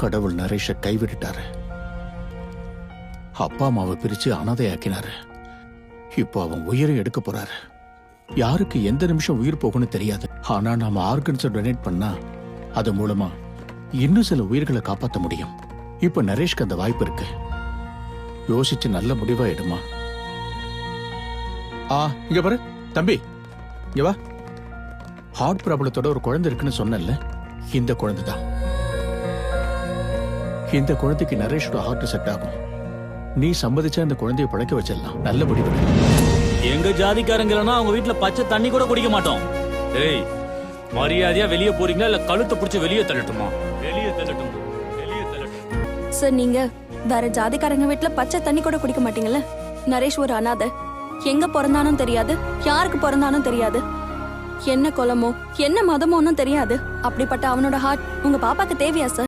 கடவுள் நரேஷ கைவிட்டுட்டாரு. அப்பா அம்மாவை பிரிச்சு அனாதையாக்கினாரு. இப்போ அவன் உயிரை எடுக்க போறாரு. யாருக்கு எந்த நிமிஷம் உயிர் போகும்னு தெரியாது. ஆனா நாம ஆர்கன்ஸை டொனேட் பண்ணா அது மூலமா இன்னும் சில உயிர்களை காப்பாற்ற முடியும். இப்ப நரேஷ்க்கு அந்த வாய்ப்பு இருக்கு. யோசிச்சு நல்ல முடிவா எடுமா. இங்க பாரு தம்பி, இங்க வா. ஹார்ட் ப்ராப்ளத்தோட ஒரு குழந்தை இருக்குன்னு சொன்னல, இந்த குழந்தை தான். இந்த குழந்தைக்கு நரேஷோட ஹார்ட் செட் ஆகும். நீ சம்மதிச்சா இந்த குழந்தைய பழக்க வச்சிடலாம். நல்ல முடிவு. எங்க ஜாதிக்காரங்களா அவங்க வீட்டுல பச்சை தண்ணி கூட குடிக்க மாட்டோம். ஏய், மரியாதையா வெளியே போறீங்களா இல்ல கழுத்தை பிடிச்சி வெளியே தள்ளட்டுமா? வெளியே தள்ளட்டும், வெளியே தள்ளட்டும். சார், நீங்க வேற ஜாதிக்காரங்க வீட்டுல பச்சை தண்ணி கூட குடிக்க மாட்டீங்கல்ல? நரேஷ் ஒரு அனாதை. எங்க பிறந்தானும் தெரியாது, யாருக்கு பிறந்தானும் தெரியாது, என்ன குலமோ என்ன மதமோன்னு தெரியாது. அப்படிப்பட்ட அவனோட ஹார்ட் உங்க பாப்பாக்கு தேவையா சார்?